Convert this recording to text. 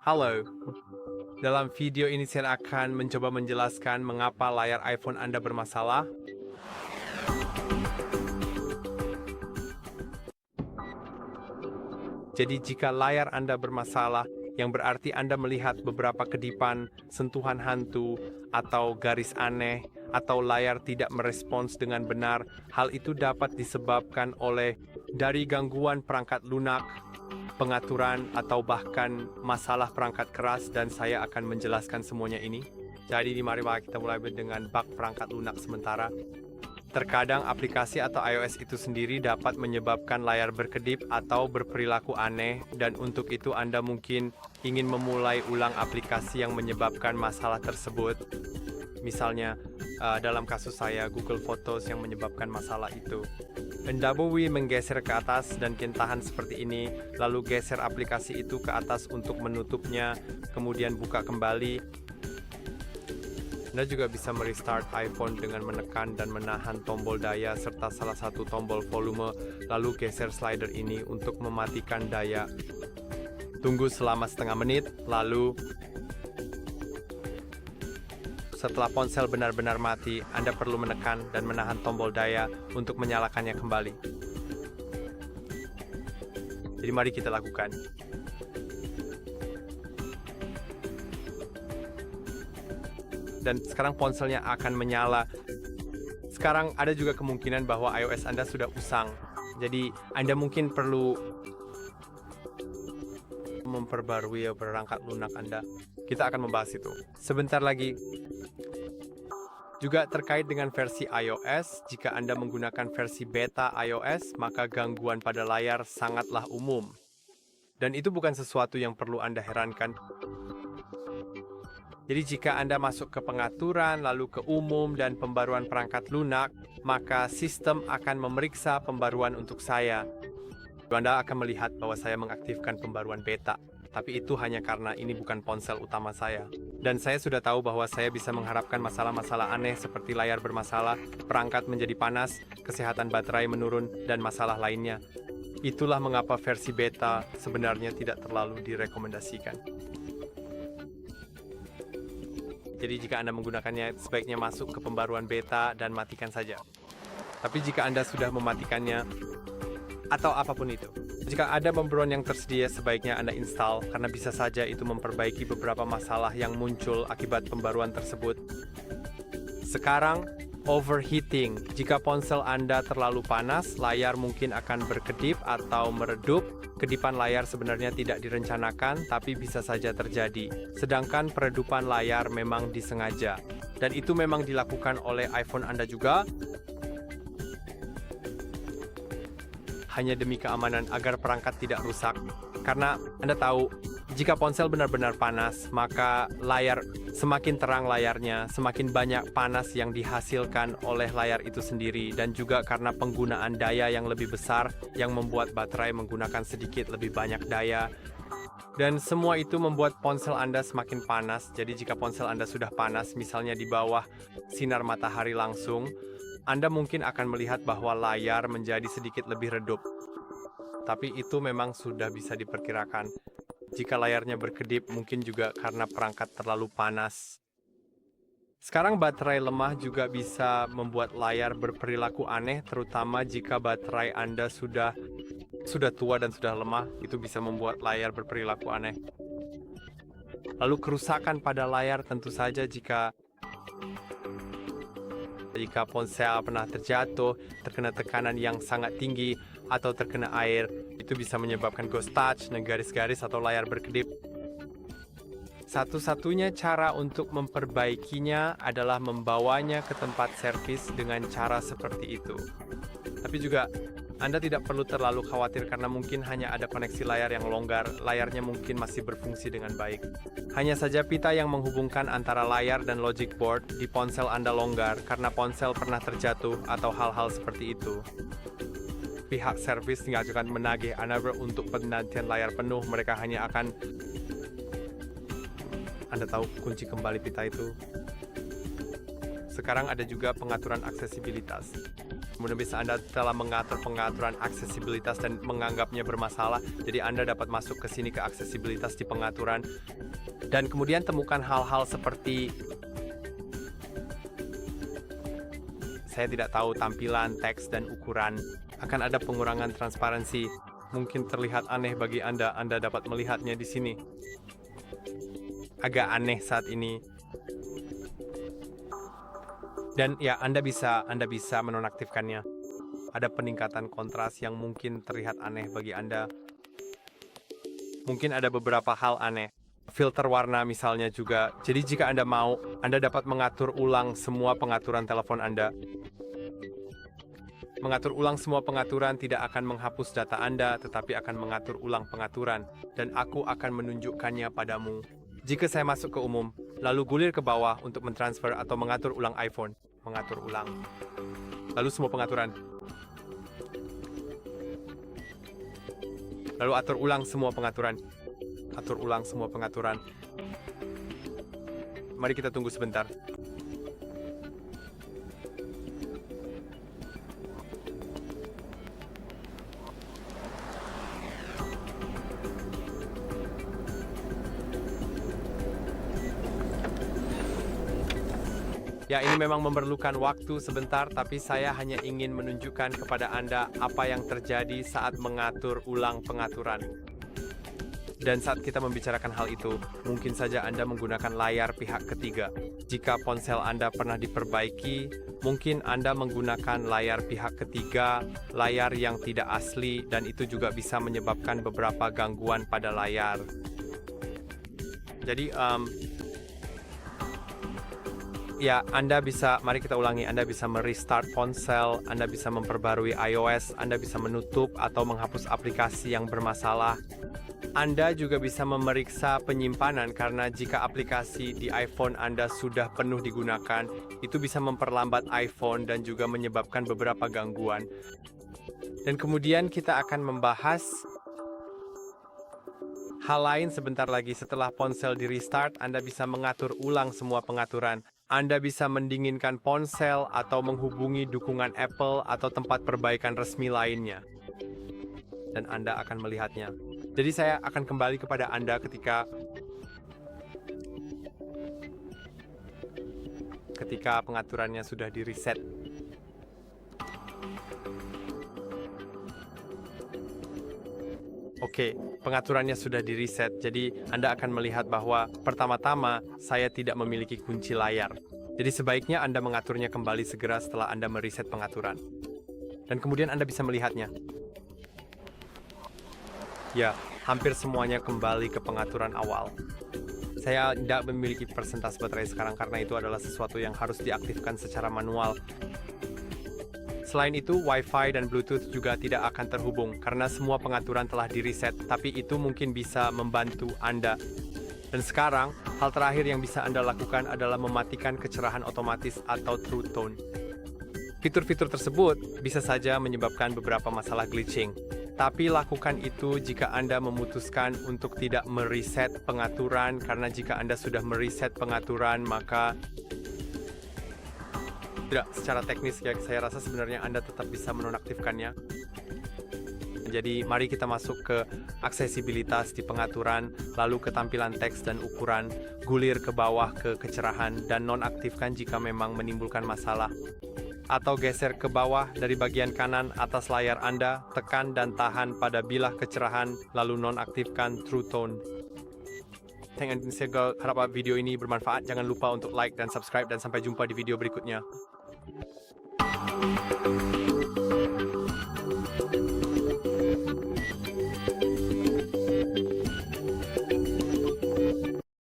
Halo, dalam video ini saya akan mencoba menjelaskan mengapa layar iPhone Anda bermasalah. Jadi jika layar Anda bermasalah, yang berarti Anda melihat beberapa kedipan, sentuhan hantu, atau garis aneh, atau layar tidak merespons dengan benar, hal itu dapat disebabkan oleh dari gangguan perangkat lunak, pengaturan, atau bahkan masalah perangkat keras, dan saya akan menjelaskan semuanya ini. Jadi mari kita mulai dengan bug perangkat lunak sementara. Terkadang aplikasi atau iOS itu sendiri dapat menyebabkan layar berkedip atau berperilaku aneh, dan untuk itu Anda mungkin ingin memulai ulang aplikasi yang menyebabkan masalah tersebut. Misalnya, dalam kasus saya, Google Photos yang menyebabkan masalah itu. Anda boleh menggeser ke atas dan tahan seperti ini, lalu geser aplikasi itu ke atas untuk menutupnya, kemudian buka kembali. Anda juga bisa merestart iPhone dengan menekan dan menahan tombol daya serta salah satu tombol volume, lalu geser slider ini untuk mematikan daya. Tunggu selama setengah menit, lalu setelah ponsel benar-benar mati, Anda perlu menekan dan menahan tombol daya untuk menyalakannya kembali. Jadi mari kita lakukan. Dan sekarang ponselnya akan menyala. Sekarang ada juga kemungkinan bahwa iOS Anda sudah usang. Jadi Anda mungkin perlu memperbarui perangkat lunak Anda. Kita akan membahas itu sebentar lagi. Juga terkait dengan versi iOS, jika Anda menggunakan versi beta iOS, maka gangguan pada layar sangatlah umum. Dan itu bukan sesuatu yang perlu Anda herankan. Jadi jika Anda masuk ke pengaturan, lalu ke umum dan pembaruan perangkat lunak, maka sistem akan memeriksa pembaruan untuk saya. Anda akan melihat bahwa saya mengaktifkan pembaruan beta, tapi itu hanya karena ini bukan ponsel utama saya. Dan saya sudah tahu bahwa saya bisa mengharapkan masalah-masalah aneh seperti layar bermasalah, perangkat menjadi panas, kesehatan baterai menurun, dan masalah lainnya. Itulah mengapa versi beta sebenarnya tidak terlalu direkomendasikan. Jadi jika Anda menggunakannya, sebaiknya masuk ke pembaruan beta dan matikan saja. Tapi jika Anda sudah mematikannya, atau apapun itu, jika ada pembaruan yang tersedia, sebaiknya Anda install, karena bisa saja itu memperbaiki beberapa masalah yang muncul akibat pembaruan tersebut. Sekarang, overheating. Jika ponsel Anda terlalu panas, layar mungkin akan berkedip atau meredup. Kedipan layar sebenarnya tidak direncanakan, tapi bisa saja terjadi. Sedangkan peredupan layar memang disengaja. Dan itu memang dilakukan oleh iPhone Anda juga. Hanya demi keamanan agar perangkat tidak rusak. Karena Anda tahu, jika ponsel benar-benar panas, maka layar semakin terang layarnya, semakin banyak panas yang dihasilkan oleh layar itu sendiri, dan juga karena penggunaan daya yang lebih besar yang membuat baterai menggunakan sedikit lebih banyak daya. Dan semua itu membuat ponsel Anda semakin panas. Jadi jika ponsel Anda sudah panas, misalnya di bawah sinar matahari langsung, Anda mungkin akan melihat bahwa layar menjadi sedikit lebih redup. Tapi itu memang sudah bisa diperkirakan. Jika layarnya berkedip, mungkin juga karena perangkat terlalu panas. Sekarang baterai lemah juga bisa membuat layar berperilaku aneh, terutama jika baterai Anda sudah tua dan sudah lemah, itu bisa membuat layar berperilaku aneh. Lalu kerusakan pada layar tentu saja jika ponsel pernah terjatuh, terkena tekanan yang sangat tinggi, atau terkena air, itu bisa menyebabkan ghost touch, garis-garis atau layar berkedip. Satu-satunya cara untuk memperbaikinya adalah membawanya ke tempat servis dengan cara seperti itu. Tapi juga, Anda tidak perlu terlalu khawatir karena mungkin hanya ada koneksi layar yang longgar, layarnya mungkin masih berfungsi dengan baik. Hanya saja pita yang menghubungkan antara layar dan logic board di ponsel Anda longgar karena ponsel pernah terjatuh atau hal-hal seperti itu. Pihak servis tidak akan menagih Anda untuk penantian layar penuh, mereka hanya akan... Anda tahu kunci kembali pita itu. Sekarang ada juga pengaturan aksesibilitas. Kemudian bisa Anda telah mengatur pengaturan aksesibilitas dan menganggapnya bermasalah. Jadi Anda dapat masuk ke sini ke aksesibilitas di pengaturan. Dan kemudian temukan hal-hal seperti saya tidak tahu tampilan, teks, dan ukuran. Akan ada pengurangan transparansi. Mungkin terlihat aneh bagi Anda dapat melihatnya di sini. Agak aneh saat ini. Dan ya, Anda bisa menonaktifkannya. Ada peningkatan kontras yang mungkin terlihat aneh bagi Anda. Mungkin ada beberapa hal aneh. Filter warna misalnya juga. Jadi jika Anda mau, Anda dapat mengatur ulang semua pengaturan telepon Anda. Mengatur ulang semua pengaturan tidak akan menghapus data Anda, tetapi akan mengatur ulang pengaturan. Dan aku akan menunjukkannya padamu. Jika saya masuk ke umum, lalu gulir ke bawah untuk mentransfer atau mengatur ulang iPhone. Mengatur ulang. Lalu semua pengaturan. Lalu atur ulang semua pengaturan. Atur ulang semua pengaturan. Mari kita tunggu sebentar. Ya, ini memang memerlukan waktu sebentar, tapi saya hanya ingin menunjukkan kepada Anda apa yang terjadi saat mengatur ulang pengaturan. Dan saat kita membicarakan hal itu, mungkin saja Anda menggunakan layar pihak ketiga. Jika ponsel Anda pernah diperbaiki, mungkin Anda menggunakan layar pihak ketiga, layar yang tidak asli, dan itu juga bisa menyebabkan beberapa gangguan pada layar. Jadi, ya, mari kita ulangi, Anda bisa merestart ponsel, Anda bisa memperbarui iOS, Anda bisa menutup atau menghapus aplikasi yang bermasalah. Anda juga bisa memeriksa penyimpanan karena jika aplikasi di iPhone Anda sudah penuh digunakan, itu bisa memperlambat iPhone dan juga menyebabkan beberapa gangguan. Dan kemudian kita akan membahas hal lain sebentar lagi. Setelah ponsel di restart, Anda bisa mengatur ulang semua pengaturan. Anda bisa mendinginkan ponsel atau menghubungi dukungan Apple atau tempat perbaikan resmi lainnya. Dan Anda akan melihatnya. Jadi saya akan kembali kepada Anda ketika pengaturannya sudah di-reset. Oke, pengaturannya sudah di-reset, jadi Anda akan melihat bahwa pertama-tama saya tidak memiliki kunci layar. Jadi sebaiknya Anda mengaturnya kembali segera setelah Anda mereset pengaturan. Dan kemudian Anda bisa melihatnya. Ya, hampir semuanya kembali ke pengaturan awal. Saya tidak memiliki persentase baterai sekarang karena itu adalah sesuatu yang harus diaktifkan secara manual. Selain itu, Wi-Fi dan Bluetooth juga tidak akan terhubung karena semua pengaturan telah di-reset, tapi itu mungkin bisa membantu Anda. Dan sekarang, hal terakhir yang bisa Anda lakukan adalah mematikan kecerahan otomatis atau True Tone. Fitur-fitur tersebut bisa saja menyebabkan beberapa masalah glitching. Tapi lakukan itu jika Anda memutuskan untuk tidak mereset pengaturan, karena jika Anda sudah mereset pengaturan, maka tidak secara teknis ya, saya rasa sebenarnya Anda tetap bisa menonaktifkannya. Jadi mari kita masuk ke aksesibilitas di pengaturan, lalu ke tampilan teks dan ukuran, gulir ke bawah ke kecerahan, dan nonaktifkan jika memang menimbulkan masalah. Atau geser ke bawah dari bagian kanan atas layar Anda, tekan dan tahan pada bilah kecerahan, lalu nonaktifkan True Tone. Saya harap video ini bermanfaat. Jangan lupa untuk like dan subscribe, dan sampai jumpa di video berikutnya.